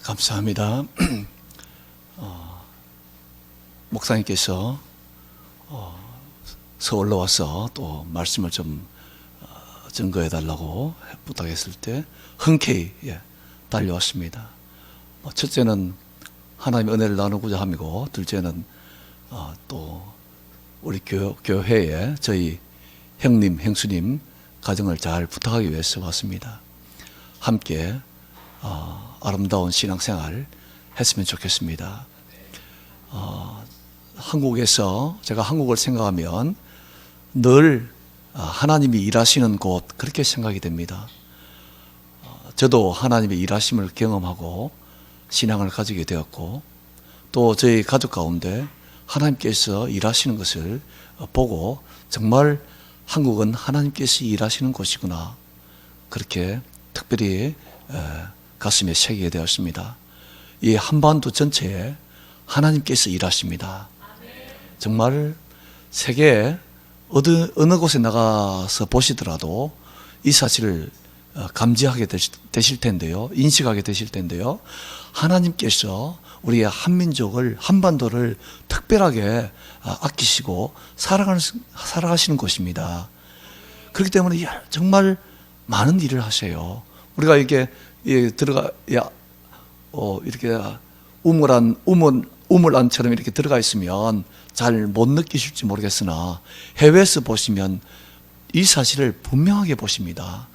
감사합니다. 목사님께서 서울로 와서 또 말씀을 좀 증거해 달라고 부탁했을 때 흔쾌히 달려왔습니다. 첫째는 하나님의 은혜를 나누고자 함이고, 둘째는 또 우리 교회에 저희 형님, 형수님 가정을 잘 부탁하기 위해서 왔습니다. 함께 아름다운 신앙생활 했으면 좋겠습니다. 한국에서 제가 한국을 생각하면 늘 하나님이 일하시는 곳, 그렇게 생각이 됩니다. 저도 하나님의 일하심을 경험하고 신앙을 가지게 되었고, 또 저희 가족 가운데 하나님께서 일하시는 것을 보고 정말 한국은 하나님께서 일하시는 곳이구나, 그렇게 특별히 가슴에 새기게 되었습니다. 이 한반도 전체에 하나님께서 일하십니다. 정말 세계 어느 곳에 나가서 보시더라도 이 사실을 감지하게 되실 텐데요, 인식하게 되실 텐데요, 하나님께서 우리의 한민족을, 한반도를 특별하게 아끼시고 살아가시는 곳입니다. 그렇기 때문에 정말 많은 일을 하세요. 우리가 이렇게 들어가 이렇게 우물안처럼 이렇게 들어가 있으면 잘 못 느끼실지 모르겠으나, 해외에서 보시면 이 사실을 분명하게 보십니다.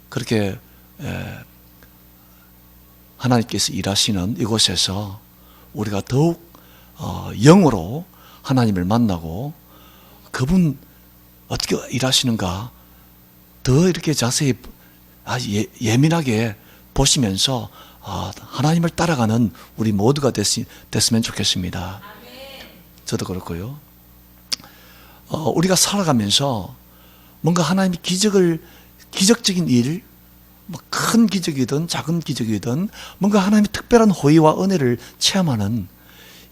그렇게 하나님께서 일하시는 이곳에서 우리가 더욱 영으로 하나님을 만나고 그분 어떻게 일하시는가 더 이렇게 자세히 예민하게 보시면서 하나님을 따라가는 우리 모두가 됐으면 좋겠습니다. 저도 그렇고요. 우리가 살아가면서 뭔가 하나님의 기적적인 일, 큰 기적이든 작은 기적이든 뭔가 하나님의 특별한 호의와 은혜를 체험하는,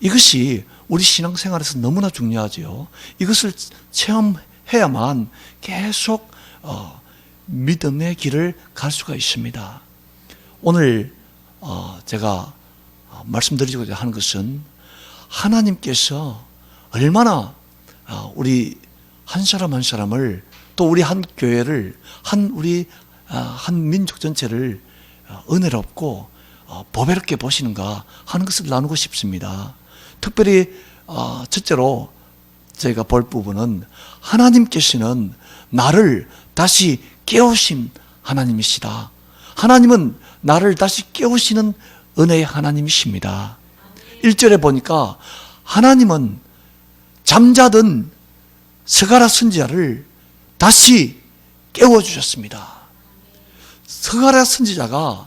이것이 우리 신앙생활에서 너무나 중요하죠. 이것을 체험해야만 계속 믿음의 길을 갈 수가 있습니다. 오늘 제가 말씀드리고자 하는 것은, 하나님께서 얼마나 우리 한 사람 한 사람을, 또 우리 한 교회를, 한 민족 전체를 은혜롭고 보배롭게 보시는가 하는 것을 나누고 싶습니다. 특별히 첫째로 저희가 볼 부분은, 하나님께서는 나를 다시 깨우신 하나님이시다. 하나님은 나를 다시 깨우시는 은혜의 하나님이십니다. 1절에 보니까 하나님은 잠자던 스가랴 선지자를 다시 깨워주셨습니다. 스가랴 선지자가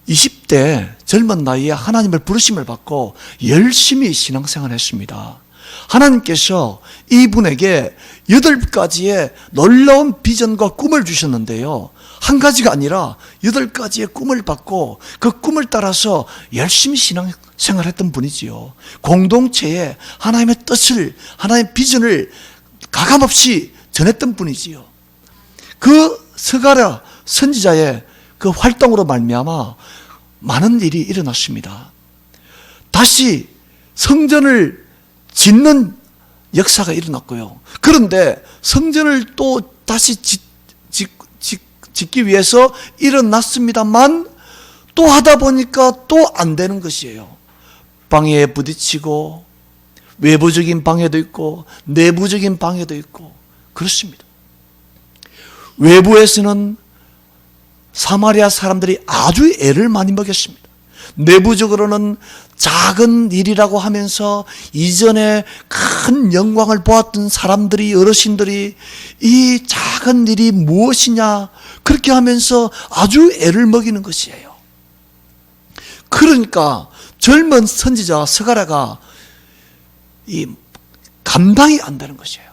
20대 젊은 나이에 하나님을 부르심을 받고 열심히 신앙생활을 했습니다. 하나님께서 이분에게 8가지의 놀라운 비전과 꿈을 주셨는데요, 한 가지가 아니라 8가지의 꿈을 받고 그 꿈을 따라서 열심히 신앙생활했던 분이지요. 공동체에 하나님의 뜻을, 하나님의 비전을 가감없이 전했던 분이지요. 그 스가랴 선지자의 그 활동으로 말미암아 많은 일이 일어났습니다. 다시 성전을 짓는 역사가 일어났고요. 그런데 성전을 또 다시 짓기 위해서 일어났습니다만, 또 하다 보니까 또 안 되는 것이에요. 방해에 부딪히고, 외부적인 방해도 있고 내부적인 방해도 있고 그렇습니다. 외부에서는 사마리아 사람들이 아주 애를 많이 먹였습니다. 내부적으로는 작은 일이라고 하면서 이전에 큰 영광을 보았던 사람들이, 어르신들이 이 작은 일이 무엇이냐 그렇게 하면서 아주 애를 먹이는 것이에요. 그러니까 젊은 선지자 스가랴가 이 감당이 안 되는 것이에요.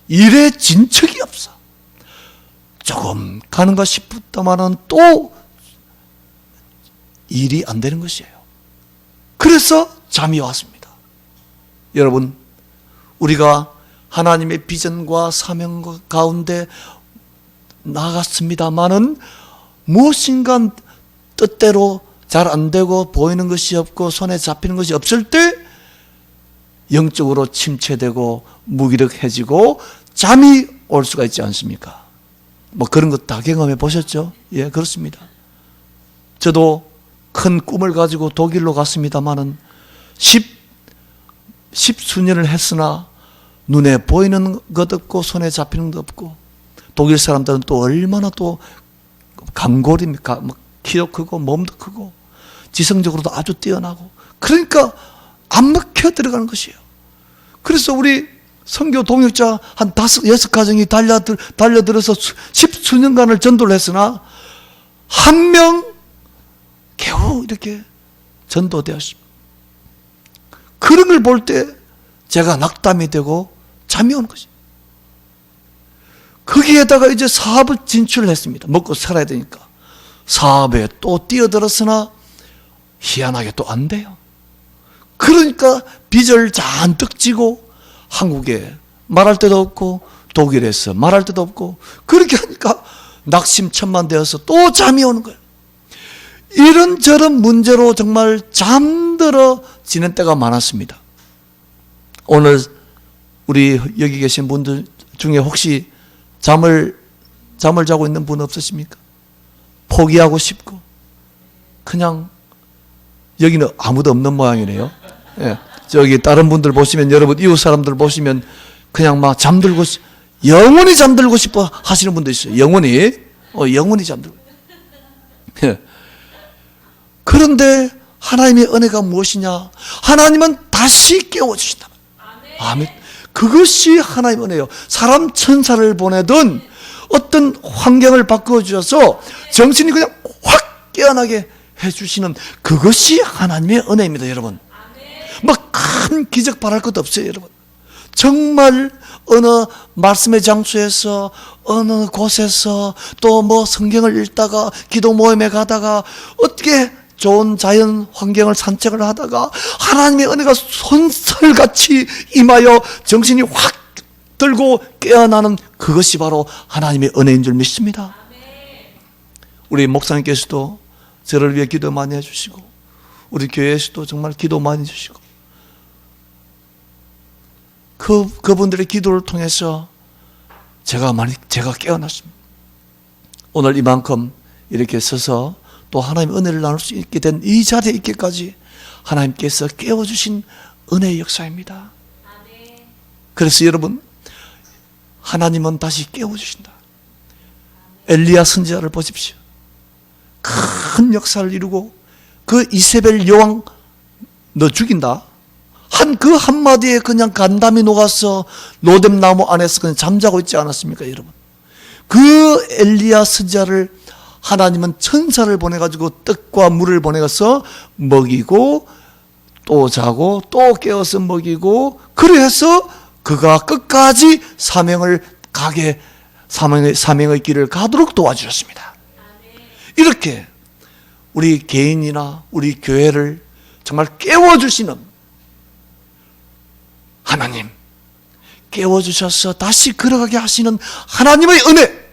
일에 진척이 없어. 조금 가는가 싶었다마는 또 일이 안 되는 것이에요. 그래서 잠이 왔습니다. 여러분, 우리가 하나님의 비전과 사명 가운데 나갔습니다마는 무엇인가 뜻대로 잘 안 되고 보이는 것이 없고 손에 잡히는 것이 없을 때 영적으로 침체되고 무기력해지고 잠이 올 수가 있지 않습니까? 뭐 그런 것 다 경험해 보셨죠? 예, 그렇습니다. 저도 큰 꿈을 가지고 독일로 갔습니다마는 십수년을 했으나 눈에 보이는 것 없고 손에 잡히는 것 없고, 독일 사람들은 또 얼마나 또 강골입니까? 키도 크고 몸도 크고 지성적으로도 아주 뛰어나고, 그러니까 안 먹혀 들어가는 것이에요. 그래서 우리 선교 동역자 한 5-6가정이 달려들어서 십수년간을 전도를 했으나 한 명 겨우 이렇게 전도되었습니다. 그런 걸 볼 때 제가 낙담이 되고 잠이 오는 것이죠. 거기에다가 이제 사업을 진출을 했습니다. 먹고 살아야 되니까. 사업에 또 뛰어들었으나 희한하게 또 안 돼요. 그러니까 빚을 잔뜩 지고 한국에 말할 데도 없고 독일에서 말할 데도 없고, 그렇게 하니까 낙심천만되어서 또 잠이 오는 거예요. 이런저런 문제로 정말 잠들어 지낸 때가 많았습니다. 오늘 우리 여기 계신 분들 중에 혹시 잠을 자고 있는 분 없으십니까? 포기하고 싶고 그냥, 여기는 아무도 없는 모양이네요. 예, 저기 다른 분들 보시면, 여러분 이웃 사람들 보시면 그냥 막 영원히 잠들고 싶어 하시는 분도 있어요. 영원히 잠들고. 예. 그런데 하나님의 은혜가 무엇이냐? 하나님은 다시 깨워주신다. 아멘. 그것이 하나님의 은혜예요. 사람 천사를 보내든 어떤 환경을 바꿔주셔서 정신이 그냥 확 깨어나게 해주시는, 그것이 하나님의 은혜입니다, 여러분. 뭐 큰 기적 바랄 것도 없어요, 여러분. 정말 어느 말씀의 장소에서, 어느 곳에서, 또 뭐 성경을 읽다가, 기도 모임에 가다가, 어떻게 좋은 자연 환경을 산책을 하다가 하나님의 은혜가 손살같이 임하여 정신이 확 들고 깨어나는, 그것이 바로 하나님의 은혜인 줄 믿습니다. 우리 목사님께서도 저를 위해 기도 많이 해주시고, 우리 교회에서도 정말 기도 많이 해주시고, 그분들의 기도를 통해서 제가 깨어났습니다. 오늘 이만큼 이렇게 서서 또 하나님의 은혜를 나눌 수 있게 된 이 자리에 있기까지 하나님께서 깨워주신 은혜의 역사입니다. 그래서 여러분, 하나님은 다시 깨워주신다. 엘리야 선지자를 보십시오. 큰 역사를 이루고 그 이세벨 여왕 너 죽인다 한 그 한마디에 그냥 간담이 녹아서 로뎀 나무 안에서 그냥 잠자고 있지 않았습니까, 여러분? 그 엘리야 선지자를 하나님은 천사를 보내가지고 떡과 물을 보내서 먹이고 또 자고 또 깨어서 먹이고, 그래서 그가 끝까지 사명의 길을 가도록 도와주셨습니다. 이렇게 우리 개인이나 우리 교회를 정말 깨워주시는 하나님, 깨워주셔서 다시 걸어가게 하시는 하나님의 은혜,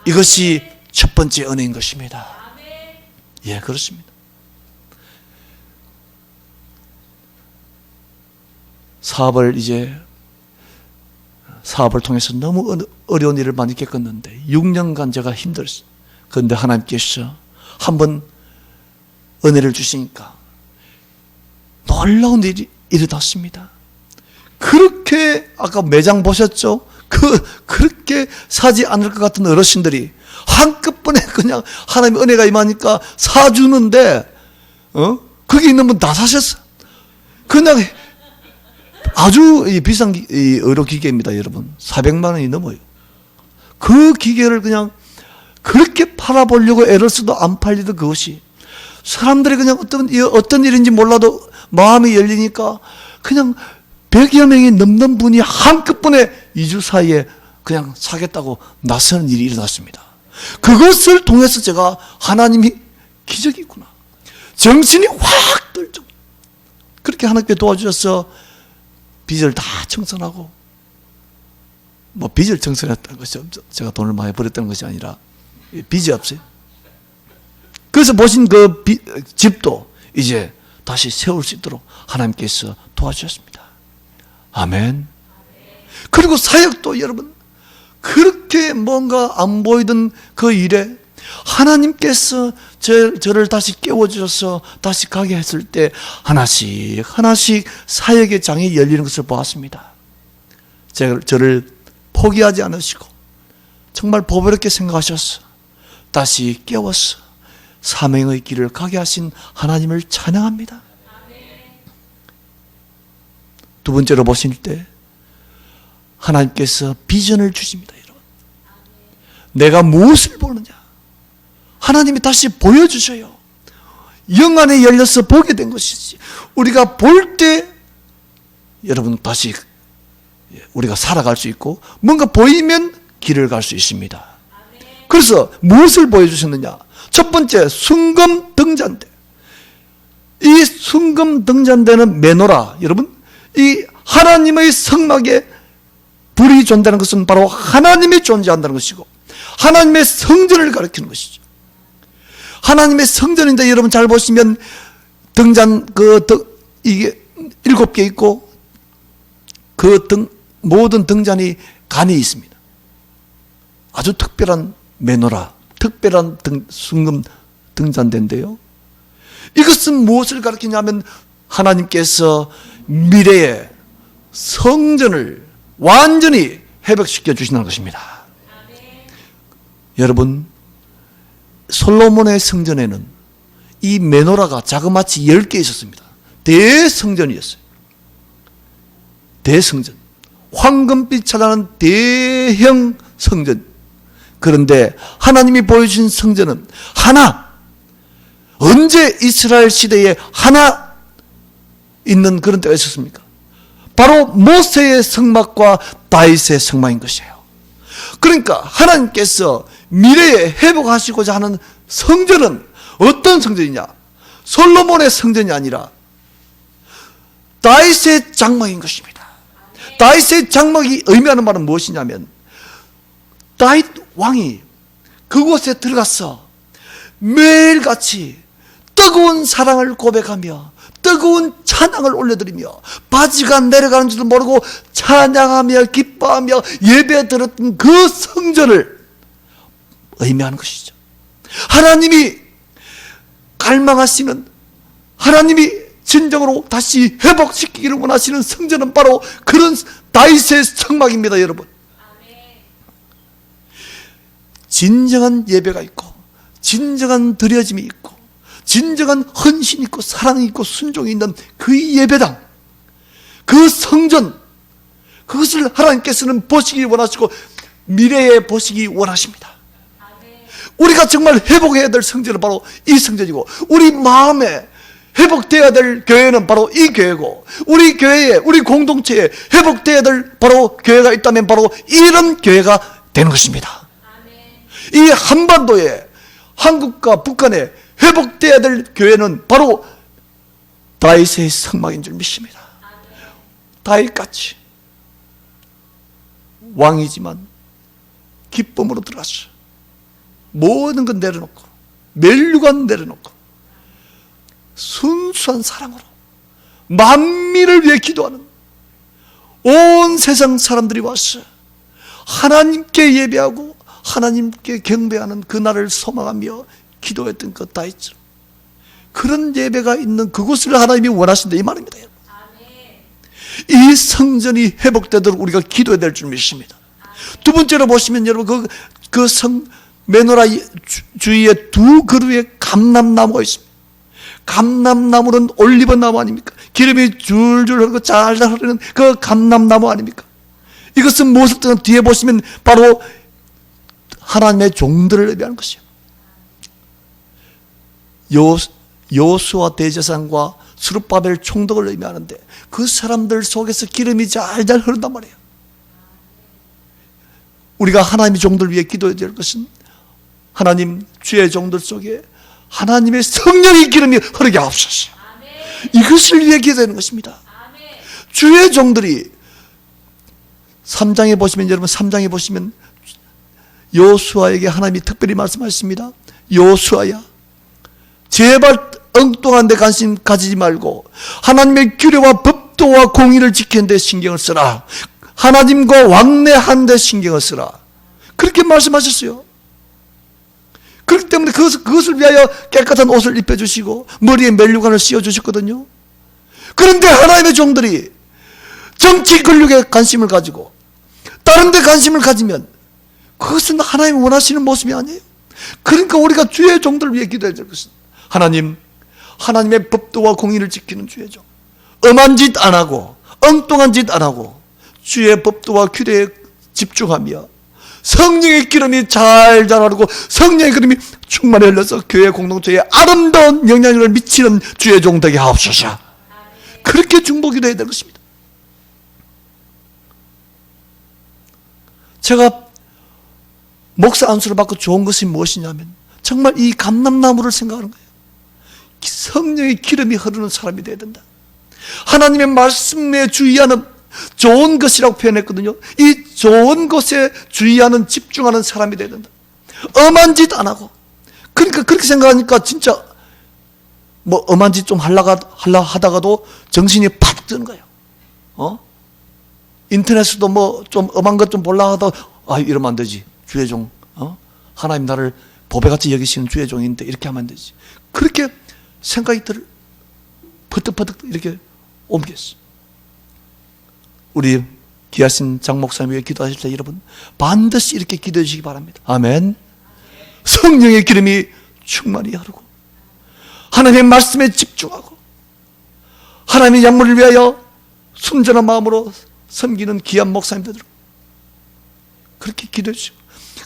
이것이 첫 번째 은혜인 것입니다. 예, 그렇습니다. 사업을 통해서 너무 어려운 일을 많이 겪었는데 6년간 제가 힘들었어요. 그런데 하나님께서 한번 은혜를 주시니까 놀라운 일이 일어났습니다. 그렇게 아까 매장 보셨죠? 그렇게 사지 않을 것 같은 어르신들이 한꺼번에 그냥 하나님의 은혜가 임하니까 사주는데, 거기 있는 분 다 사셨어. 그냥 아주 비싼 의료기계입니다, 여러분. 400만 원이 넘어요. 그 기계를 그냥 그렇게 팔아보려고 애를 써도 안 팔리던 그것이, 사람들이 그냥 어떤 일인지 몰라도 마음이 열리니까 그냥 100여 명이 넘는 분이 한꺼번에 2주 사이에 그냥 사겠다고 나서는 일이 일어났습니다. 그것을 통해서 제가 하나님이 기적이 있구나, 정신이 확 들죠. 그렇게 하나님께 도와주셔서 빚을 다 청산하고, 뭐 빚을 청산했다는 것이 제가 돈을 많이 버렸다는 것이 아니라 빚이 없어요. 그래서 보신 그 집도 이제 다시 세울 수 있도록 하나님께서 도와주셨습니다. 아멘. 그리고 사역도 여러분, 그렇게 뭔가 안 보이던 그 일에 하나님께서 저를 다시 깨워주셔서 다시 가게 했을 때 하나씩 사역의 장이 열리는 것을 보았습니다. 저를 포기하지 않으시고 정말 보배롭게 생각하셔서 다시 깨워서 사명의 길을 가게 하신 하나님을 찬양합니다. 두 번째로 보실 때 하나님께서 비전을 주십니다. 여러분, 내가 무엇을 보느냐 하나님이 다시 보여주셔요. 영 안에 열려서 보게 된 것이지, 우리가 볼 때 여러분 다시 우리가 살아갈 수 있고 뭔가 보이면 길을 갈 수 있습니다. 그래서 무엇을 보여주셨느냐? 첫 번째, 순금 등잔대. 이 순금 등잔대는 메노라. 여러분, 이 하나님의 성막에 불이 존재하는 것은 바로 하나님이 존재한다는 것이고 하나님의 성전을 가리키는 것이죠. 하나님의 성전인데 여러분 잘 보시면 등잔 이게 7개 있고 모든 등잔이 간이 있습니다. 아주 특별한 메노라, 특별한 순금 등잔대인데요. 이것은 무엇을 가리키냐면 하나님께서 미래의 성전을 완전히 회복시켜 주시는 것입니다. 여러분, 솔로몬의 성전에는 이 메노라가 자그마치 10개 있었습니다. 대성전이었어요. 대성전. 황금빛 찬란한 대형 성전. 그런데 하나님이 보여주신 성전은 하나, 언제 이스라엘 시대에 하나 있는 그런 때가 있었습니까? 바로 모세의 성막과 다윗의 성막인 것이에요. 그러니까 하나님께서 미래에 회복하시고자 하는 성전은 어떤 성전이냐? 솔로몬의 성전이 아니라 다윗의 장막인 것입니다. 다윗의 장막이 의미하는 말은 무엇이냐면 다윗 왕이 그곳에 들어가서 매일같이 뜨거운 사랑을 고백하며 뜨거운 찬양을 올려드리며 바지가 내려가는 줄도 모르고 찬양하며 기뻐하며 예배 드렸던 그 성전을 의미하는 것이죠. 하나님이 갈망하시는, 하나님이 진정으로 다시 회복시키기를 원하시는 성전은 바로 그런 다윗의 성막입니다. 여러분, 진정한 예배가 있고 진정한 드려짐이 있고 진정한 헌신이 있고 사랑이 있고 순종이 있는 그 예배당, 그 성전, 그것을 하나님께서는 보시기 원하시고 미래에 보시기 원하십니다. 우리가 정말 회복해야 될 성전은 바로 이 성전이고 우리 마음에 회복되어야 될 교회는 바로 이 교회고 우리 교회에, 우리 공동체에 회복되어야 될 바로 교회가 있다면 바로 이런 교회가 되는 것입니다. 이 한반도에, 한국과 북한에 회복되어야 될 교회는 바로 다윗의 성막인 줄 믿습니다. 다윗같이 왕이지만 기쁨으로 들어가서 모든 건 내려놓고 멸류관 내려놓고 순수한 사랑으로 만민을 위해 기도하는 온 세상 사람들이 와서 하나님께 예배하고 하나님께 경배하는 그날을 소망하며 기도했던 그 다윗처럼 그런 예배가 있는 그곳을 하나님이 원하신다 이 말입니다. 이 성전이 회복되도록 우리가 기도해야 될 줄 믿습니다. 두 번째로 보시면 여러분 그 메노라 주위에 두 그루의 감람나무가 있습니다. 감람나무는 올리브나무 아닙니까? 기름이 줄줄 흐르고 잘잘 흐르는 그 감람나무 아닙니까? 이것은 무엇을 뜻하는 뒤에 보시면 바로 하나님의 종들을 의미하는 것이에요. 여호수아 대제사장과 스룹바벨 총독을 의미하는데 그 사람들 속에서 기름이 잘잘 흐른단 말이에요. 우리가 하나님의 종들 위해 기도해야 될 것은 하나님 주의 종들 속에 하나님의 성령의 기름이 흐르게 하옵소서. 이것을 위해 기도하는 것입니다. 주의 종들이 3장에 보시면 여러분 3장에 보시면 여호수아에게 하나님이 특별히 말씀하셨습니다. 여호수아야, 제발 엉뚱한 데 관심 가지지 말고 하나님의 규례와 법도와 공의를 지키는 데 신경을 쓰라. 하나님과 왕래하는 데 신경을 쓰라. 그렇게 말씀하셨어요. 그렇기 때문에 그것을 위하여 깨끗한 옷을 입혀주시고 머리에 멜류관을 씌워주셨거든요. 그런데 하나님의 종들이 정치 권력에 관심을 가지고 다른 데 관심을 가지면 그것은 하나님이 원하시는 모습이 아니에요. 그러니까 우리가 주의 종들을 위해 기도해야 될 것입니다. 하나님, 하나님의 법도와 공의를 지키는 주의 종, 엄한 짓 안 하고 엉뚱한 짓 안 하고 주의 법도와 규례에 집중하며 성령의 기름이 잘 자라고 성령의 기름이 충만히 흘러서 교회 공동체에 아름다운 영향력을 미치는 주의 종 되게 하옵소서. 그렇게 중보기도해야 될 것입니다. 제가 목사 안수를 받고 좋은 것이 무엇이냐면 정말 이 감람나무를 생각하는 거예요. 성령의 기름이 흐르는 사람이 되어야 된다. 하나님의 말씀에 주의하는 좋은 것이라고 표현했거든요. 이 좋은 것에 주의하는 집중하는 사람이 되어야 된다. 엄한 짓 안 하고. 그러니까 그렇게 생각하니까 진짜 뭐 엄한 짓 좀 하려 하다가도 정신이 팍 드는 거예요. 인터넷에도 뭐 좀 엄한 것 좀 보려 하다 이러면 안 되지. 주의 종, 하나님 나를 보배같이 여기시는 주의 종인데 이렇게 하면 안 되지. 그렇게 생각이 퍼뜩퍼뜩 이렇게 옮겼어. 우리 귀하신 장 목사님 위해 기도하실 때 여러분 반드시 이렇게 기도해 주시기 바랍니다. 아멘. 성령의 기름이 충만히 흐르고 하나님의 말씀에 집중하고 하나님의 약물을 위하여 순전한 마음으로 섬기는 귀한 목사님들 그렇게 기도해 주시고.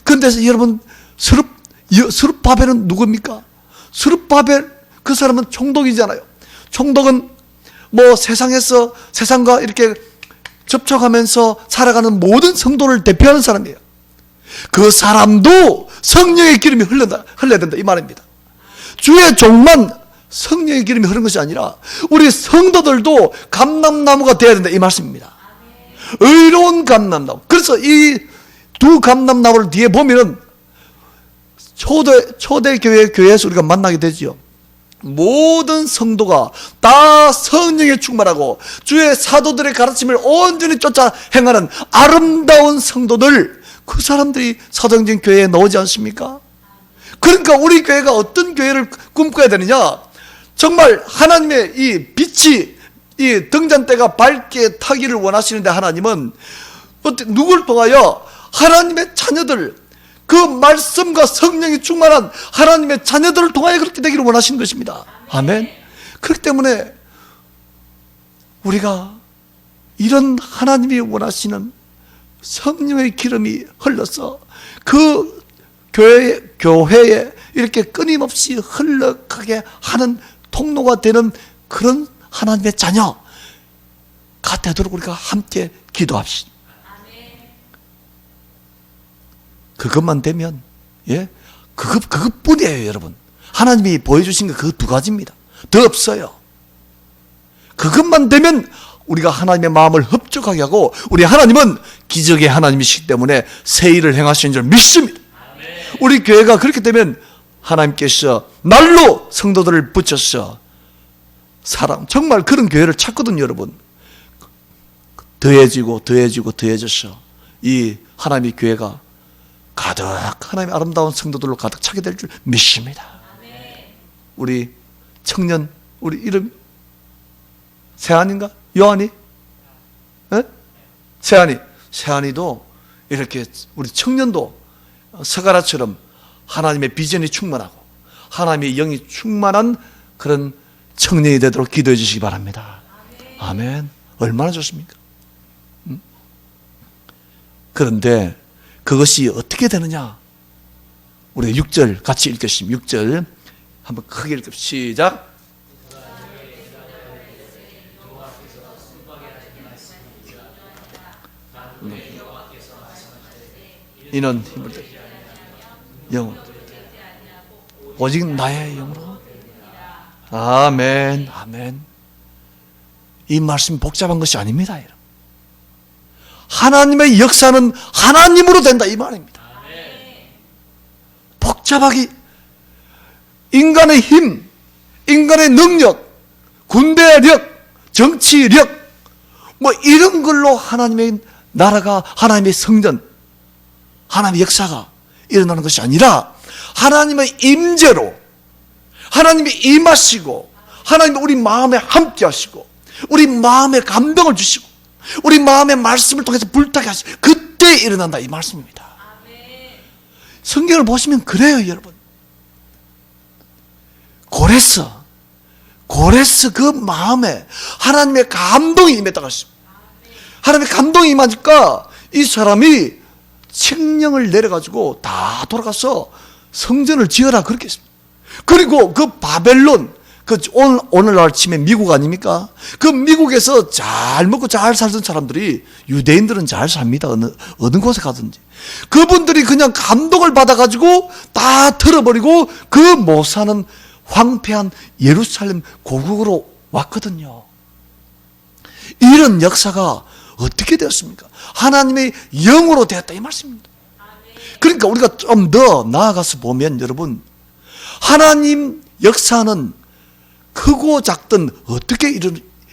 그런데 여러분 스룹바벨은 누굽니까? 스룹바벨 그 사람은 총독이잖아요. 총독은 뭐 세상과 이렇게 접촉하면서 살아가는 모든 성도를 대표하는 사람이에요. 그 사람도 성령의 기름이 흘러야 된다 이 말입니다. 주의 종만 성령의 기름이 흐르는 것이 아니라 우리 성도들도 감람나무가 되어야 된다 이 말씀입니다. 의로운 감람나무. 그래서 이 두 감람나무를 뒤에 보면은 초대교회에서 우리가 만나게 되지요. 모든 성도가 다 성령에 충만하고 주의 사도들의 가르침을 온전히 쫓아 행하는 아름다운 성도들, 그 사람들이 사도행전 교회에 나오지 않습니까? 그러니까 우리 교회가 어떤 교회를 꿈꿔야 되느냐? 정말 하나님의 이 빛이 이 등잔대가 밝게 타기를 원하시는데 하나님은 누굴 통하여 하나님의 자녀들, 그 말씀과 성령이 충만한 하나님의 자녀들을 통하여 그렇게 되기를 원하시는 것입니다. 아멘. 그렇기 때문에 우리가 이런 하나님이 원하시는 성령의 기름이 흘러서 그 교회에 이렇게 끊임없이 흘러가게 하는 통로가 되는 그런 하나님의 자녀가 되도록 우리가 함께 기도합시다. 그것만 되면, 그것뿐이에요, 여러분. 하나님이 보여주신 거 그 두 가지입니다. 더 없어요. 그것만 되면 우리가 하나님의 마음을 흡족하게 하고, 우리 하나님은 기적의 하나님이시기 때문에 새 일을 행하시는 줄 믿습니다. 우리 교회가 그렇게 되면 하나님께서 날로 성도들을 붙여서 정말 그런 교회를 찾거든요, 여러분. 더해져서 이 하나님의 교회가 가득 하나님의 아름다운 성도들로 가득 차게 될 줄 믿습니다. 우리 청년, 우리 이름 세한인가? 요한이? 세한이도 이렇게 우리 청년도 서가라처럼 하나님의 비전이 충만하고 하나님의 영이 충만한 그런 청년이 되도록 기도해 주시기 바랍니다. 아멘. 얼마나 좋습니까? 그런데 그것이 어떻게 되느냐? 우리가 6절 같이 읽겠습니다. 6절 한번 크게 읽읍시다. 시작. 이는 힘을 들 영혼 오직 나의 영으로. 아멘. 아멘. 이 말씀이 복잡한 것이 아닙니다, 여러분. 하나님의 역사는 하나님으로 된다 이 말입니다. 복잡하게 인간의 힘, 인간의 능력, 군대력, 정치력, 뭐 이런 걸로 하나님의 나라가, 하나님의 성전, 하나님의 역사가 일어나는 것이 아니라 하나님의 임재로 하나님이 임하시고 하나님이 우리 마음에 함께 하시고 우리 마음에 감동을 주시고 우리 마음의 말씀을 통해서 불타게 하시고 그때 일어난다 이 말씀입니다. 성경을 보시면 그래요, 여러분. 고레스 그 마음에 하나님의 감동이 임했다고 했습니다. 하나님의 감동이 임하니까 이 사람이 칙령을 내려가지고 다 돌아가서 성전을 지어라 그렇게 했습니다. 그리고 그 바벨론, 그 오늘날 치면 미국 아닙니까? 그 미국에서 잘 먹고 잘 살던 사람들이, 유대인들은 잘 삽니다. 어느 곳에 가든지. 그분들이 그냥 감동을 받아가지고 다 틀어버리고 그 못 사는 황폐한 예루살렘 고국으로 왔거든요. 이런 역사가 어떻게 되었습니까? 하나님의 영으로 되었다 이 말씀입니다. 그러니까 우리가 좀 더 나아가서 보면 여러분, 하나님 역사는 크고 작든 어떻게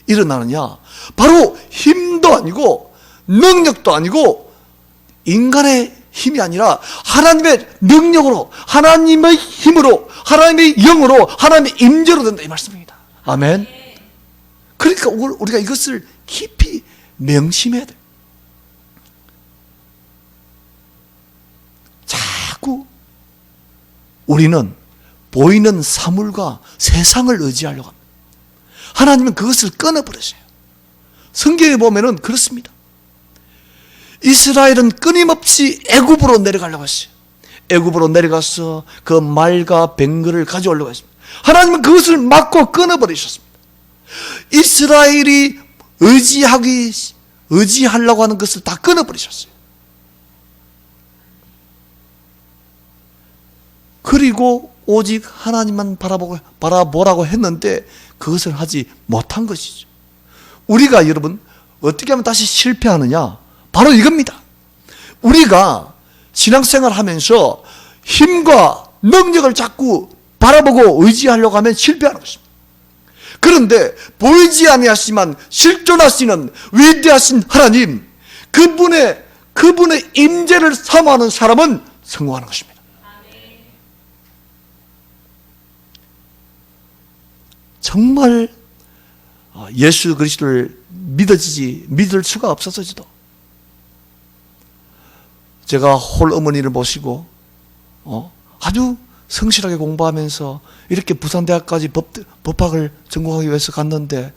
일어나느냐, 바로 힘도 아니고 능력도 아니고 인간의 힘이 아니라 하나님의 능력으로, 하나님의 힘으로, 하나님의 영으로, 하나님의 임재로 된다 이 말씀입니다. 아멘. 그러니까 우리가 이것을 깊이 명심해야 돼요. 자꾸 우리는 보이는 사물과 세상을 의지하려고 합니다. 하나님은 그것을 끊어버리세요. 성경에 보면은 그렇습니다. 이스라엘은 끊임없이 애굽으로 내려가려고 했어요. 애굽으로 내려가서 그 말과 뱅글을 가져오려고 했습니다. 하나님은 그것을 막고 끊어버리셨습니다. 이스라엘이 의지하려고 하는 것을 다 끊어버리셨어요. 그리고 오직 하나님만 바라보라고 했는데 그것을 하지 못한 것이죠. 우리가 여러분 어떻게 하면 다시 실패하느냐? 바로 이겁니다. 우리가 신앙생활 하면서 힘과 능력을 자꾸 바라보고 의지하려고 하면 실패하는 것입니다. 그런데 보이지 아니하시지만 실존하시는 위대하신 하나님, 그분의 임재를 사모하는 사람은 성공하는 것입니다. 정말 예수 그리스도를 믿을 수가 없었어지도 제가 홀 어머니를 모시고 아주 성실하게 공부하면서 이렇게 부산대학까지 법학을 전공하기 위해서 갔는데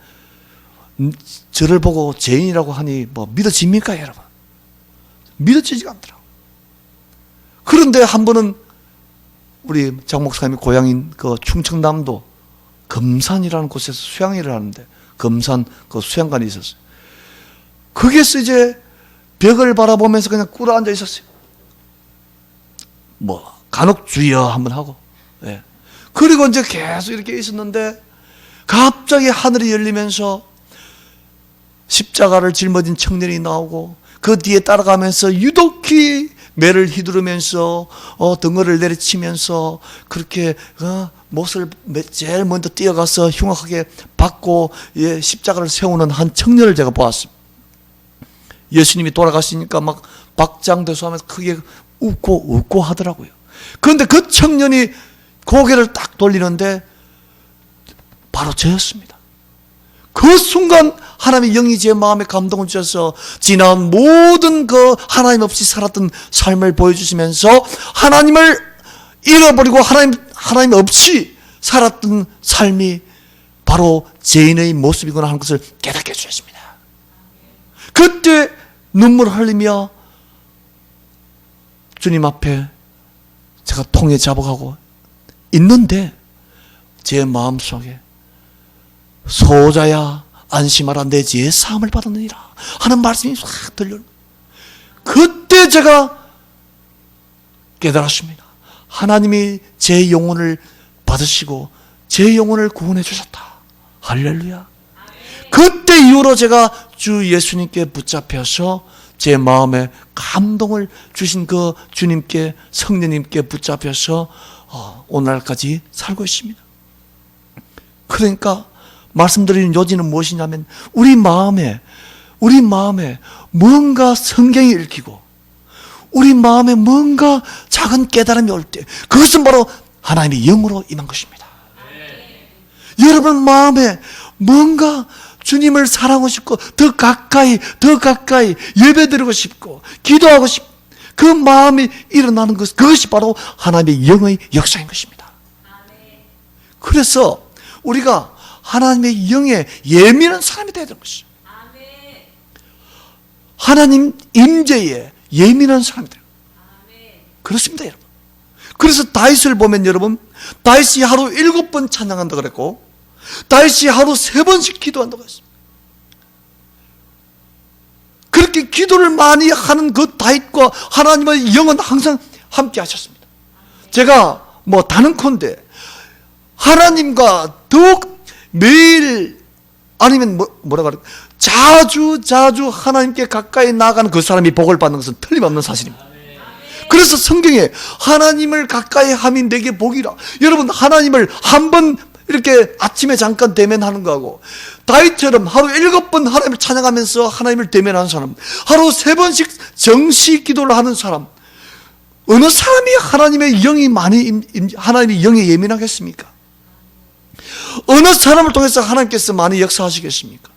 저를 보고 죄인이라고 하니 뭐 믿어집니까 여러분? 믿어지지가 않더라고요. 그런데 한 번은 우리 장 목사님의 고향인 그 충청남도 금산이라는 곳에서 수양회를 하는데 금산 그 수양관이 있었어요. 거기에서 이제 벽을 바라보면서 그냥 꿇어 앉아 있었어요. 뭐 간혹 주여 한번 하고, 예. 그리고 이제 계속 이렇게 있었는데 갑자기 하늘이 열리면서 십자가를 짊어진 청년이 나오고 그 뒤에 따라가면서 유독히 매를 휘두르면서 덩어리를 내리치면서 그렇게 못을 제일 먼저 뛰어가서 흉악하게 받고 십자가를 세우는 한 청년을 제가 보았습니다. 예수님이 돌아가시니까 막 박장대소하면서 크게 웃고 하더라고요. 그런데 그 청년이 고개를 딱 돌리는데 바로 저였습니다. 그 순간 하나님의 영이 제 마음에 감동을 주셔서 지난 모든 그 하나님 없이 살았던 삶을 보여주시면서 하나님을 잃어버리고 하나님 없이 살았던 삶이 바로 죄인의 모습이구나 하는 것을 깨닫게 해주셨습니다. 그때 눈물을 흘리며 주님 앞에 제가 통에 잡아가고 있는데 제 마음속에 소자야 안심하라 내 죄의 사함을 받았느니라 하는 말씀이 확 들려요. 그때 제가 깨달았습니다. 하나님이 제 영혼을 받으시고 제 영혼을 구원해 주셨다. 할렐루야. 그때 이후로 제가 주 예수님께 붙잡혀서 제 마음에 감동을 주신 그 주님께, 성령님께 붙잡혀서 오늘날까지 살고 있습니다. 그러니까 말씀드리는 요지는 무엇이냐면 우리 마음에 뭔가 성경이 읽히고 우리 마음에 뭔가 작은 깨달음이 올 때 그것은 바로 하나님의 영으로 임한 것입니다. 여러분 마음에 뭔가 주님을 사랑하고 싶고 더 가까이 예배드리고 싶고 기도하고 싶고 그 마음이 일어나는 것, 그것이 바로 하나님의 영의 역사인 것입니다. 그래서 우리가 하나님의 영에 예민한 사람이 되야 되는 것이죠. 하나님 임재에 예민한 사람이 돼요. 그렇습니다, 여러분. 그래서 다윗을 보면 여러분, 다윗이 하루 7번 찬양한다 그랬고 다윗이 하루 3번씩 기도한다고 했습니다. 그렇게 기도를 많이 하는 그 다윗과 하나님의 영은 항상 함께 하셨습니다. 제가 단언컨대 하나님과 더욱 매일 아니면 뭐라 그럴까 자주 하나님께 가까이 나아가는 그 사람이 복을 받는 것은 틀림없는 사실입니다. 그래서 성경에 하나님을 가까이 함이 내게 복이라. 여러분 하나님을 한번 이렇게 아침에 잠깐 대면하는 거하고 다윗처럼 하루 7번 하나님을 찬양하면서 하나님을 대면하는 사람, 하루 3번씩 정시 기도를 하는 사람, 어느 사람이 하나님의 영이 하나님의 영에 예민하겠습니까? 어느 사람을 통해서 하나님께서 많이 역사하시겠습니까?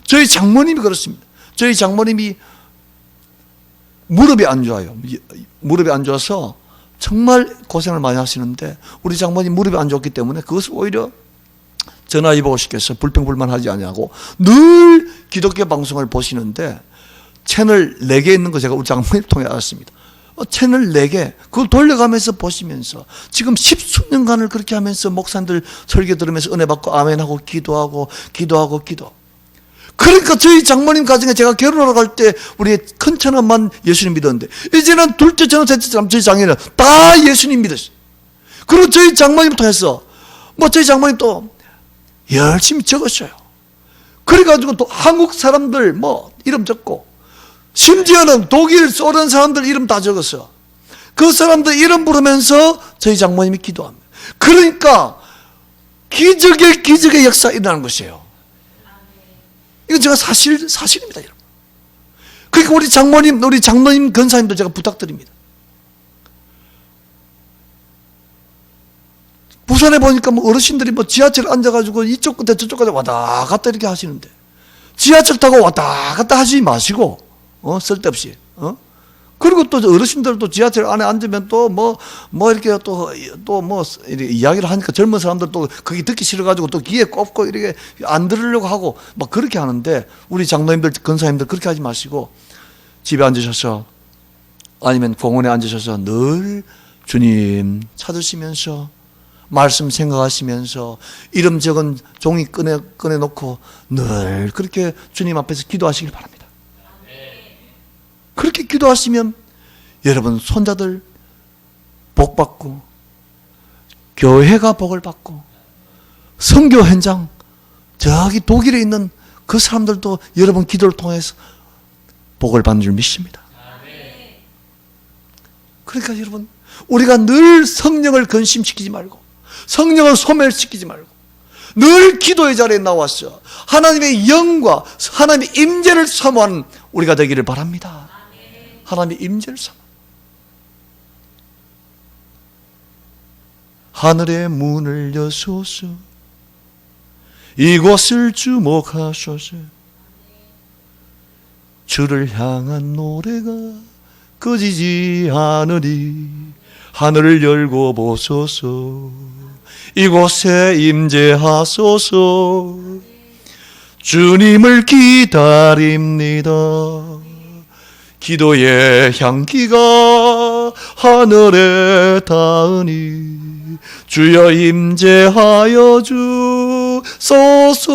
저희 장모님이 그렇습니다. 저희 장모님이 무릎이 안 좋아요. 무릎이 안 좋아서 정말 고생을 많이 하시는데 우리 장모님 무릎이 안 좋기 때문에 그것을 오히려 전화위복시켜서 불평불만하지 않냐고 늘 기독교 방송을 보시는데 채널 4개 있는 거 제가 우리 장모님 통해 알았습니다. 채널 4개 그걸 돌려가면서 보시면서 지금 10수년간을 그렇게 하면서 목사님들 설교 들으면서 은혜 받고 아멘하고 기도하고 그러니까 저희 장모님 가정에 제가 결혼하러 갈 때 우리 큰 처남만 예수님 믿었는데 이제는 둘째 처남, 셋째 처남, 저희 장인은 다 예수님 믿었어요. 그리고 저희 장모님 통해서 저희 장모님 또 열심히 적었어요. 그래가지고 또 한국 사람들 이름 적고 심지어는 독일, 소련 사람들 이름 다 적었어요. 그 사람들 이름 부르면서 저희 장모님이 기도합니다. 그러니까 기적의 역사 일어나는 것이에요. 이건 제가 사실입니다, 여러분. 그러니까 우리 장로님 권사님들 제가 부탁드립니다. 부산에 보니까 어르신들이 지하철 앉아가지고 이쪽 끝에 저쪽 끝에 왔다 갔다 이렇게 하시는데 지하철 타고 왔다 갔다 하지 마시고 쓸데없이 그리고 또 어르신들도 지하철 안에 앉으면 이렇게 이렇게 이야기를 하니까 젊은 사람들도 그게 듣기 싫어가지고 또 귀에 꼽고 이렇게 안 들으려고 하고 그렇게 하는데 우리 장로님들, 권사님들 그렇게 하지 마시고 집에 앉으셔서 아니면 공원에 앉으셔서 늘 주님 찾으시면서 말씀 생각하시면서 이름 적은 종이 꺼내놓고 늘 그렇게 주님 앞에서 기도하시길 바랍니다. 그렇게 기도하시면 여러분 손자들 복 받고 교회가 복을 받고 선교 현장 저기 독일에 있는 그 사람들도 여러분 기도를 통해서 복을 받는 줄 믿습니다. 그러니까 여러분 우리가 늘 성령을 근심시키지 말고 성령을 소멸시키지 말고 늘 기도의 자리에 나와서 하나님의 영과 하나님의 임재를 사모하는 우리가 되기를 바랍니다. 하나님의 임재를 삼아 하늘의 문을 여소서 이곳을 주목하소서 주를 향한 노래가 꺼지지 않으리 하늘을 열고 보소서 이곳에 임재하소서 주님을 기다립니다. 기도의 향기가 하늘에 닿으니 주여 임재하여 주소서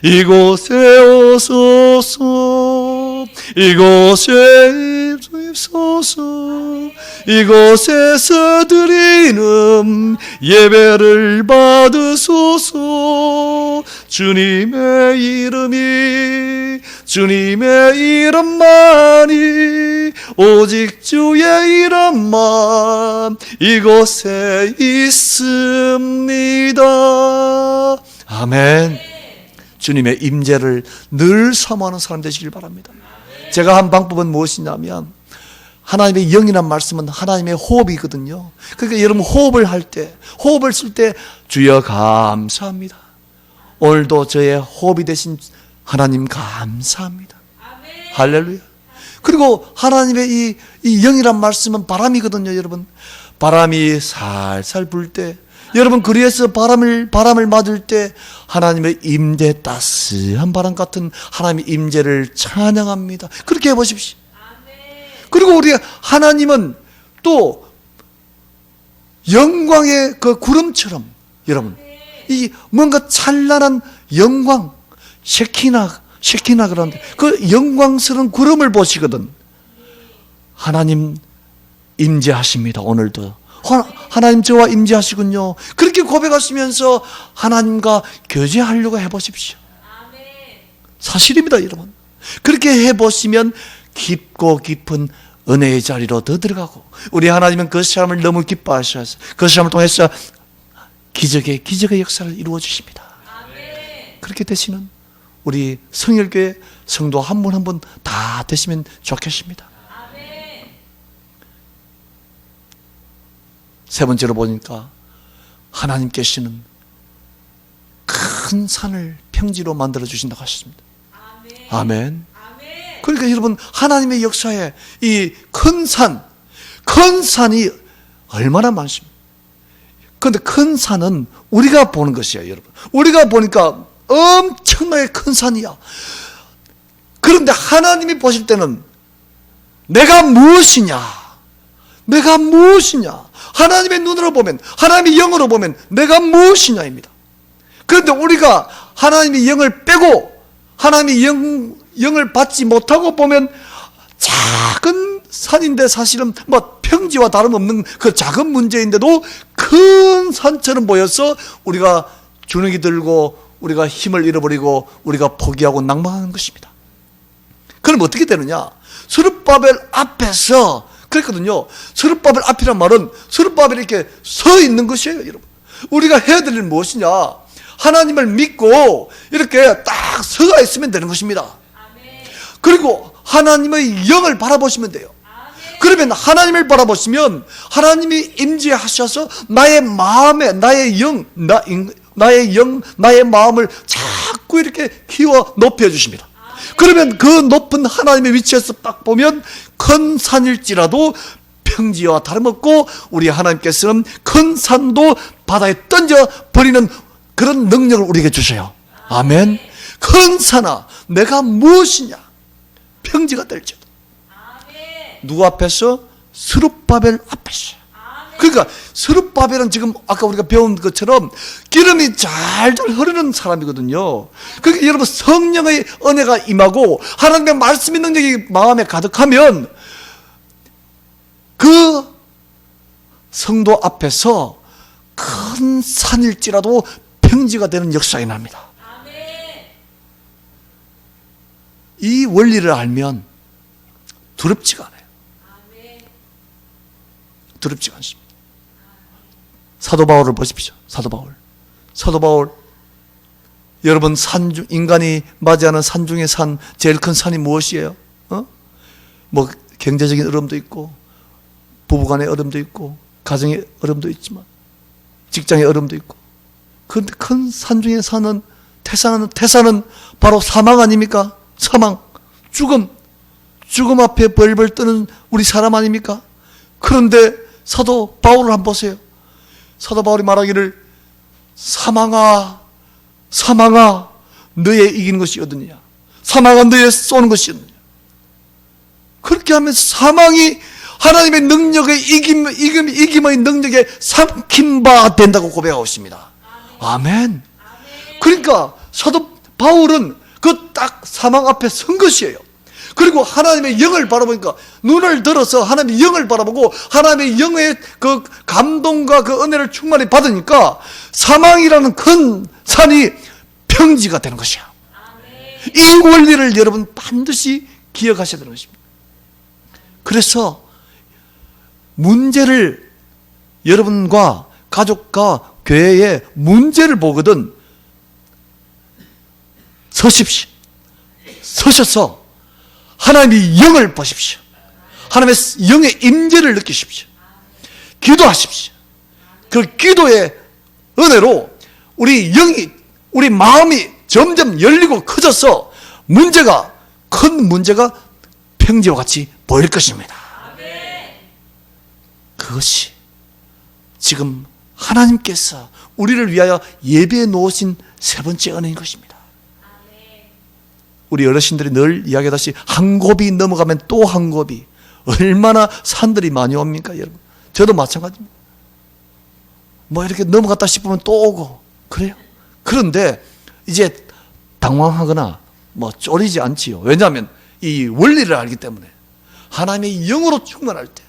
이곳에 오소서 이곳에 입소서 이곳에서 드리는 예배를 받으소서 주님의 이름이, 주님의 이름만이, 오직 주의 이름만 이곳에 있습니다. 아멘. 주님의 임재를 늘 사모하는 사람 되시길 바랍니다. 제가 한 방법은 무엇이냐면, 하나님의 영이란 말씀은 하나님의 호흡이거든요. 그러니까 여러분 호흡을 할 때, 호흡을 쓸 때 주여 감사합니다. 오늘도 저의 호흡이 되신 하나님 감사합니다. 할렐루야. 그리고 하나님의 이 영이란 말씀은 바람이거든요. 여러분, 바람이 살살 불 때, 여러분 그리에서 바람을 맞을 때 하나님의 임재, 따스한 바람 같은 하나님의 임재를 찬양합니다. 그렇게 해보십시오. 그리고 우리 하나님은 또 영광의 그 구름처럼, 여러분, 이 뭔가 찬란한 영광, 셰키나 그러는데 그 영광스러운 구름을 보시거든. 하나님 임재하십니다. 오늘도 하나님 저와 임재하시군요. 그렇게 고백하시면서 하나님과 교제하려고 해보십시오. 사실입니다, 여러분. 그렇게 해보시면 깊고 깊은 은혜의 자리로 더 들어가고, 우리 하나님은 그 사람을 너무 기뻐하셔서 그 사람을 통해서 기적의 역사를 이루어 주십니다. 그렇게 되시는 우리 성결교회 성도 한 분 한 분 다 되시면 좋겠습니다. 세 번째로 보니까 하나님께서는 큰 산을 평지로 만들어 주신다고 하셨습니다. 아멘. 그러니까 여러분, 하나님의 역사에 이 큰 산이 얼마나 많습니까? 그런데 큰 산은 우리가 보는 것이에요, 여러분. 우리가 보니까 엄청나게 큰 산이야. 그런데 하나님이 보실 때는 내가 무엇이냐? 하나님의 눈으로 보면, 하나님의 영으로 보면 내가 무엇이냐입니다. 그런데 우리가 하나님의 영을 빼고 하나님의 영을 받지 못하고 보면 작은 산인데, 사실은 뭐 평지와 다름없는 그 작은 문제인데도 큰 산처럼 보여서 우리가 주눅이 들고 우리가 힘을 잃어버리고 우리가 포기하고 낭망하는 것입니다. 그럼 어떻게 되느냐? 스룹바벨 앞에서 그랬거든요. 스룹바벨 앞이란 말은 스룹바벨이 이렇게 서 있는 것이에요, 여러분. 우리가 해야 될 일은 무엇이냐? 하나님을 믿고 이렇게 딱 서가 있으면 되는 것입니다. 그리고 하나님의 영을 바라보시면 돼요. 그러면 하나님을 바라보시면 하나님이 임재하셔서 나의 마음에, 나의 마음을 자꾸 이렇게 키워 높여주십니다. 그러면 그 높은 하나님의 위치에서 딱 보면 큰 산일지라도 평지와 다름없고, 우리 하나님께서는 큰 산도 바다에 던져버리는 그런 능력을 우리에게 주셔요. 아멘. 큰 산아, 내가 무엇이냐? 평지가 될지어다. 누구 앞에서? 스룹바벨 앞에서. 그러니까 스룹바벨은 지금 아까 우리가 배운 것처럼 기름이 잘잘 흐르는 사람이거든요. 그러니까 여러분, 성령의 은혜가 임하고 하나님의 말씀의 능력이 마음에 가득하면 그 성도 앞에서 큰 산일지라도 평지가 되는 역사가 납니다. 이 원리를 알면 두렵지가 않아요. 두렵지가 않습니다. 사도 바울을 보십시오. 사도 바울. 여러분, 인간이 맞이하는 산 중에 제일 큰 산이 무엇이에요? 뭐 경제적인 어려움도 있고, 부부간의 어려움도 있고, 가정의 어려움도 있지만, 직장의 어려움도 있고. 그런데 큰 산 중에 태산은 바로 사망 아닙니까? 사망, 죽음 앞에 벌벌 떠는 우리 사람 아닙니까? 그런데 사도 바울을 한번 보세요. 사도 바울이 말하기를, 사망아, 너의 이기는 것이 어디냐? 사망아, 너의 쏘는 것이 어디냐? 그렇게 하면 사망이 하나님의 능력의 이김의 능력에 삼킨 바 된다고 고백하고 있습니다. 아멘. 그러니까 사도 바울은 그 딱 사망 앞에 선 것이에요. 그리고 하나님의 영을 바라보니까, 눈을 들어서 하나님의 영을 바라보고 하나님의 영의 그 감동과 그 은혜를 충만히 받으니까 사망이라는 큰 산이 평지가 되는 것이야. 이 원리를 여러분 반드시 기억하셔야 되는 것입니다. 그래서 문제를, 여러분과 가족과 교회의 문제를 보거든 서십시오. 서셔서 하나님의 영을 보십시오. 하나님의 영의 임재를 느끼십시오. 기도하십시오. 그 기도의 은혜로 우리 영이, 우리 마음이 점점 열리고 커져서 문제가, 큰 문제가 평지와 같이 보일 것입니다. 그것이 지금 하나님께서 우리를 위하여 예배해 놓으신 세 번째 은혜인 것입니다. 우리 어르신들이 늘 이야기하듯이 한 곱이 넘어가면 또 한 곱이, 얼마나 산들이 많이 옵니까 여러분. 저도 마찬가지입니다. 뭐 이렇게 넘어갔다 싶으면 또 오고 그래요. 그런데 이제 당황하거나 뭐 쫄리지 않지요. 왜냐하면 이 원리를 알기 때문에. 하나님의 영으로 충만할 때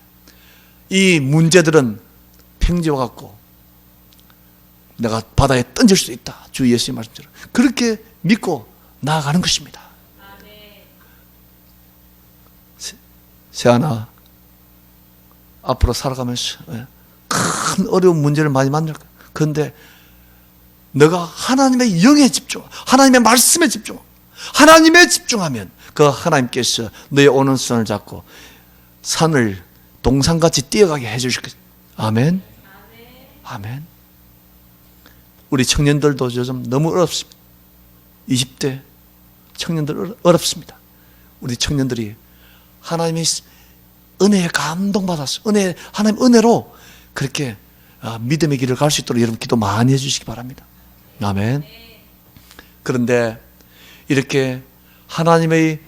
이 문제들은 평지와 같고 내가 바다에 던질 수 있다. 주 예수의 말씀처럼 그렇게 믿고 나아가는 것입니다. 세아나, 앞으로 살아가면서 큰 어려운 문제를 많이 만날 거야. 그런데 너가 하나님의 영에 집중, 하나님의 말씀에 집중, 하나님에 집중하면 그 하나님께서 너의 오는 손을 잡고 산을 동산같이 뛰어가게 해주실 것입니다. 아멘. 아멘. 우리 청년들도 요즘 너무 어렵습니다. 20대 청년들 어렵습니다. 우리 청년들이 하나님의 은혜에 감동받았어. 하나님 은혜로 그렇게 믿음의 길을 갈 수 있도록 여러분 기도 많이 해주시기 바랍니다. 아멘. 그런데 이렇게 하나님의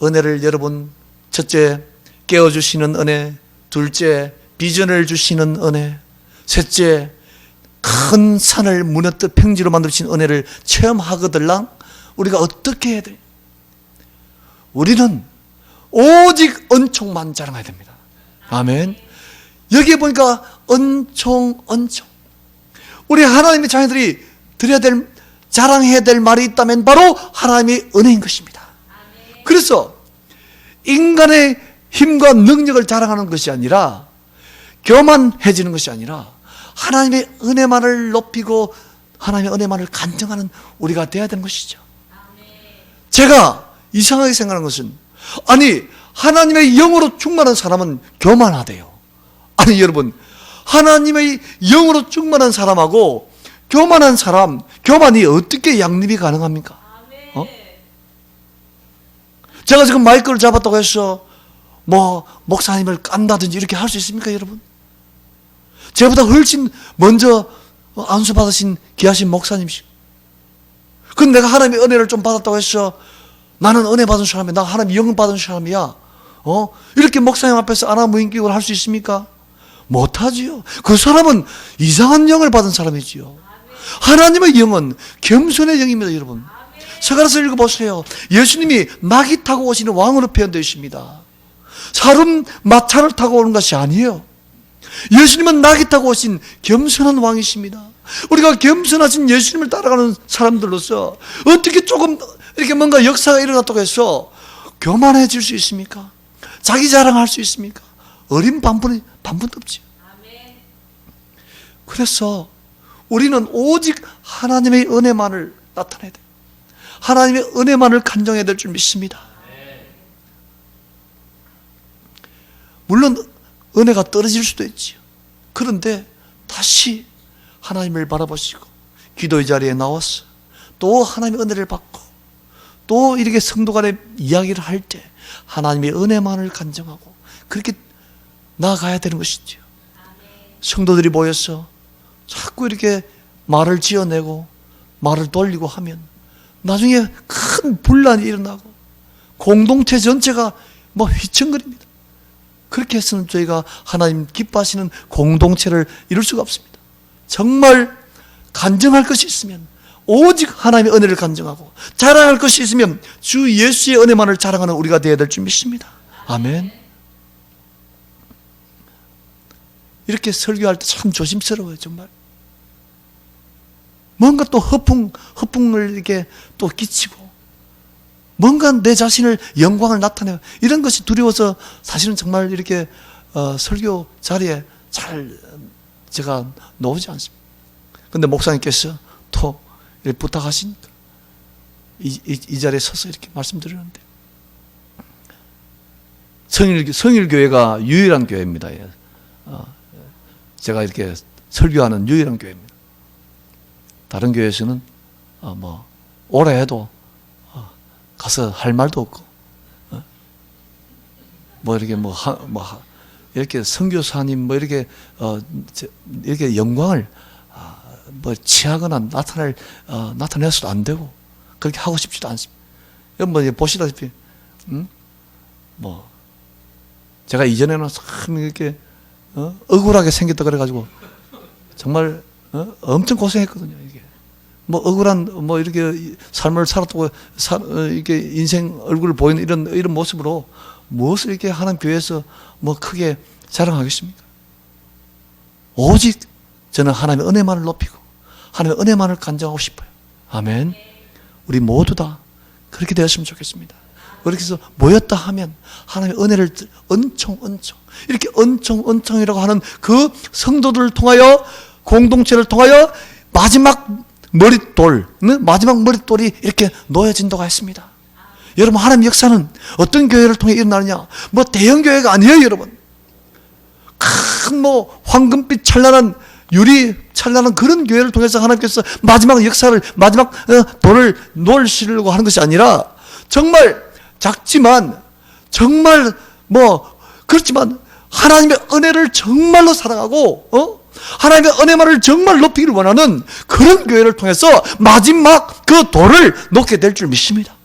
은혜를 여러분, 첫째 깨워주시는 은혜, 둘째 비전을 주시는 은혜, 셋째 큰 산을 무너뜨 평지로 만드신 은혜를 체험하거들랑 우리가 어떻게 해야 돼요? 우리는 오직 은총만 자랑해야 됩니다. 아멘. 여기에 보니까 은총. 우리 하나님의 자녀들이 드려야 될, 자랑해야 될 말이 있다면 바로 하나님의 은혜인 것입니다. 그래서 인간의 힘과 능력을 자랑하는 것이 아니라, 교만해지는 것이 아니라 하나님의 은혜만을 높이고 하나님의 은혜만을 간증하는 우리가 되어야 되는 것이죠. 제가 이상하게 생각하는 것은, 아니 하나님의 영으로 충만한 사람은 교만하대요. 아니 여러분, 하나님의 영으로 충만한 사람하고 교만한 사람, 교만이 어떻게 양립이 가능합니까? 제가 지금 마이크를 잡았다고 해서 뭐 목사님을 깐다든지 이렇게 할 수 있습니까 여러분? 저보다 훨씬 먼저 안수 받으신 귀하신 목사님이시고, 근데 내가 하나님의 은혜를 좀 받았다고 해서 나는 은혜 받은 사람이야, 나 하나님 영을 받은 사람이야, 이렇게 목사님 앞에서 아나무인격을 할 수 있습니까? 못하지요. 그 사람은 이상한 영을 받은 사람이지요. 하나님의 영은 겸손의 영입니다 여러분. 서가라서 읽어보세요. 예수님이 나귀 타고 오시는 왕으로 표현되어 있습니다. 사람 마차를 타고 오는 것이 아니에요. 예수님은 나귀 타고 오신 겸손한 왕이십니다. 우리가 겸손하신 예수님을 따라가는 사람들로서 어떻게 조금 이렇게 뭔가 역사가 일어났다고 해서 교만해질 수 있습니까? 자기 자랑할 수 있습니까? 어린 반분도 없지. 그래서 우리는 오직 하나님의 은혜만을 나타내야 돼요. 하나님의 은혜만을 간증해야 될 줄 믿습니다. 물론 은혜가 떨어질 수도 있지요. 그런데 다시 하나님을 바라보시고 기도의 자리에 나와서 또 하나님의 은혜를 받고 또 이렇게 성도 간에 이야기를 할 때 하나님의 은혜만을 간증하고 그렇게 나아가야 되는 것이죠. 성도들이 모여서 자꾸 이렇게 말을 지어내고 말을 돌리고 하면 나중에 큰 분란이 일어나고 공동체 전체가 뭐 휘청거립니다. 그렇게 해서는 저희가 하나님 기뻐하시는 공동체를 이룰 수가 없습니다. 정말 간증할 것이 있으면 오직 하나님의 은혜를 간증하고, 자랑할 것이 있으면 주 예수의 은혜만을 자랑하는 우리가 되어야 될 줄 믿습니다. 아멘. 이렇게 설교할 때 참 조심스러워요 정말. 뭔가 또 허풍을 이렇게 또 끼치고, 뭔가 내 자신을 영광을 나타내고, 이런 것이 두려워서 사실은 정말 이렇게 설교 자리에 잘 제가 나오지 않습니다. 근데 목사님께서 또 이렇게 부탁하시니까 이 자리에 서서 이렇게 말씀드리는데, 성일교회가 유일한 교회입니다. 제가 이렇게 설교하는 유일한 교회입니다. 다른 교회에서는 오래 해도 가서 할 말도 없고, 이렇게 선교사님 이렇게 이렇게 영광을 취하거나 나타내서도 안 되고, 그렇게 하고 싶지도 않습니다. 여러분 보시다시피, 제가 이전에는 참 이렇게 억울하게 생겼다 그래가지고 정말 엄청 고생했거든요. 이게 억울한 이렇게 삶을 살았다고 이렇게 인생 얼굴을 보이는 이런 모습으로 무엇을 이렇게 하는 교회에서 크게 자랑하겠습니까? 오직 저는 하나님의 은혜만을 높이고 하나님의 은혜만을 간증하고 싶어요. 아멘. 우리 모두 다 그렇게 되었으면 좋겠습니다. 그렇게 해서 모였다 하면 하나님의 은혜를 은총 이렇게 은총이라고 하는 그 성도들을 통하여, 공동체를 통하여 마지막 머릿돌이 이렇게 놓여진다고 했습니다. 여러분, 하나님의 역사는 어떤 교회를 통해 일어나느냐? 대형 교회가 아니에요, 여러분. 큰 황금빛 찬란한 유리 찬란한 그런 교회를 통해서 하나님께서 마지막 역사를, 마지막 돌을 놓으시려고 하는 것이 아니라, 정말 작지만, 정말 그렇지만 하나님의 은혜를 정말로 사랑하고 하나님의 은혜만을 정말 높이기를 원하는 그런 교회를 통해서 마지막 그 돌을 놓게 될 줄 믿습니다.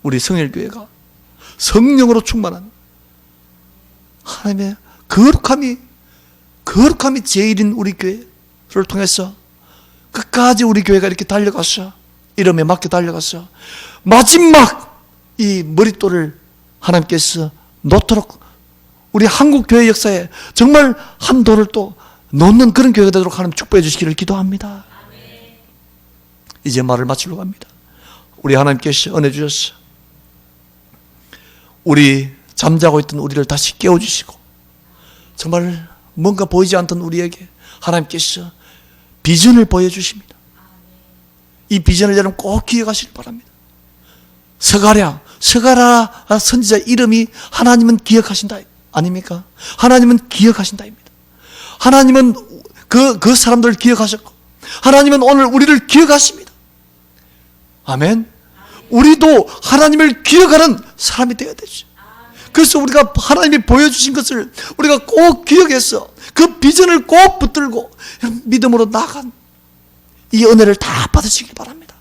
우리 성일교회가 성령으로 충만한 하나님의 거룩함이 제일인 우리 교회를 통해서 끝까지 우리 교회가 이렇게 달려갔어. 이름에 맞게 달려갔어. 마지막 이 머릿돌을 하나님께서 놓도록 우리 한국 교회 역사에 정말 한 돌을 또 놓는 그런 교회가 되도록 하나님 축복해 주시기를 기도합니다. 이제 말을 마치려고 합니다. 우리 하나님께서 은혜 주셨어. 우리 잠자고 있던 우리를 다시 깨워주시고, 정말 뭔가 보이지 않던 우리에게 하나님께서 비전을 보여주십니다. 이 비전을 여러분 꼭 기억하시길 바랍니다. 스가랴 선지자 이름이 하나님은 기억하신다 아닙니까? 하나님은 기억하신다입니다. 하나님은 그 사람들을 기억하셨고, 하나님은 오늘 우리를 기억하십니다. 아멘. 우리도 하나님을 기억하는 사람이 되어야 되죠. 그래서 우리가 하나님이 보여주신 것을 우리가 꼭 기억해서 그 비전을 꼭 붙들고 믿음으로 나아간 이 은혜를 다 받으시길 바랍니다.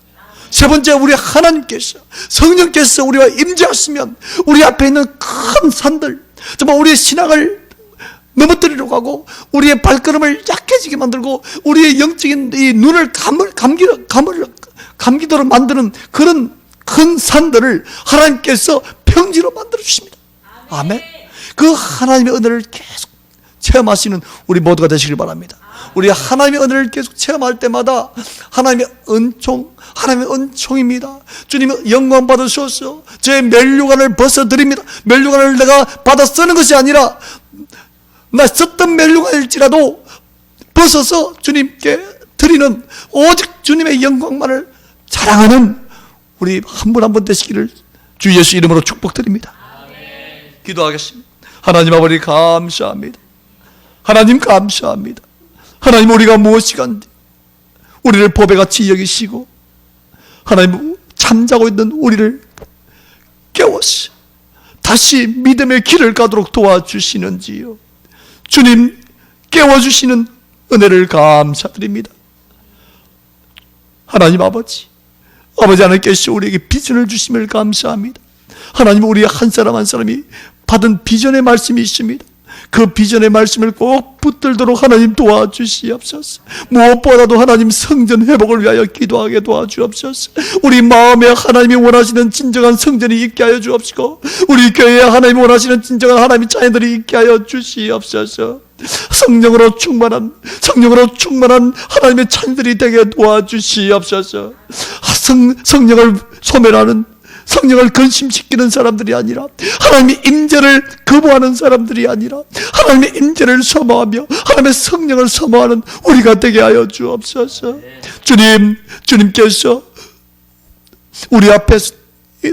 세 번째, 우리 하나님께서, 성령께서 우리와 임재하시면 우리 앞에 있는 큰 산들, 정말 우리의 신앙을 넘어뜨리려고 하고 우리의 발걸음을 약해지게 만들고 우리의 영적인 이 눈을 감기도록 만드는 그런 큰 산들을 하나님께서 평지로 만들어 주십니다. 아멘. 그 하나님의 은혜를 계속 체험하시는 우리 모두가 되시길 바랍니다. 우리 하나님의 은혜를 계속 체험할 때마다 하나님의 하나님의 은총입니다. 주님의 영광 받으셔서 제 면류관을 벗어드립니다. 면류관을 내가 받아 쓰는 것이 아니라 나 썼던 면류관일지라도 벗어서 주님께 드리는 오직 주님의 영광만을 자랑하는 우리 한 분 한 분 되시기를 주 예수 이름으로 축복드립니다. 기도하겠습니다. 하나님 아버지 감사합니다. 하나님 감사합니다. 하나님, 우리가 무엇이간데 우리를 보배같이 여기시고 하나님 잠자고 있는 우리를 깨워서 다시 믿음의 길을 가도록 도와주시는지요. 주님, 깨워주시는 은혜를 감사드립니다. 하나님 아버지 하나님께서 우리에게 비전을 주심을 감사합니다. 하나님, 우리 한 사람 한 사람이 받은 비전의 말씀이 있습니다. 그 비전의 말씀을 꼭 붙들도록 하나님 도와주시옵소서. 무엇보다도 하나님 성전 회복을 위하여 기도하게 도와주옵소서. 우리 마음에 하나님이 원하시는 진정한 성전이 있게 하여 주옵시고, 우리 교회에 하나님이 원하시는 진정한 하나님의 자녀들이 있게 하여 주시옵소서. 성령으로 충만한 하나님의 자녀들이 되게 도와주시옵소서. 성령을 소멸하는, 성령을 근심시키는 사람들이 아니라, 하나님의 임재를 거부하는 사람들이 아니라, 하나님의 임재를 소모하며 하나님의 성령을 소모하는 우리가 되게 하여 주옵소서. 주님께서 우리 앞에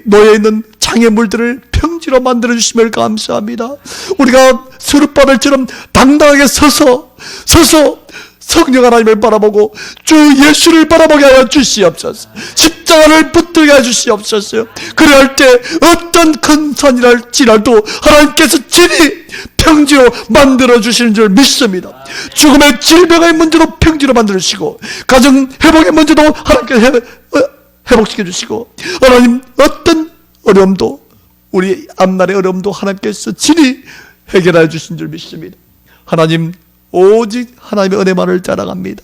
놓여 있는 장애물들을 평지로 만들어 주심을 감사합니다. 우리가 스룹바벨처럼 당당하게 서서 성령 하나님을 바라보고 주 예수를 바라보게 하여 주시옵소서. 십자가를 붙들게 하여 주시옵소서. 그럴 때 어떤 큰 산이랄지라도 하나님께서 친히 평지로 만들어 주시는 줄 믿습니다. 죽음의 질병의 문제도 평지로 만들어 주시고, 가정 회복의 문제도 하나님께서 회복시켜 주시고, 하나님 어떤 어려움도, 우리 앞날의 어려움도 하나님께서 친히 해결해 주신 줄 믿습니다. 하나님, 오직 하나님의 은혜만을 자랑합니다.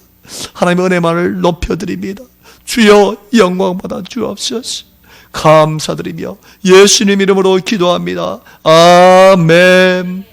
하나님의 은혜만을 높여드립니다. 주여 영광 받아 주옵소서. 감사드리며 예수님 이름으로 기도합니다. 아멘.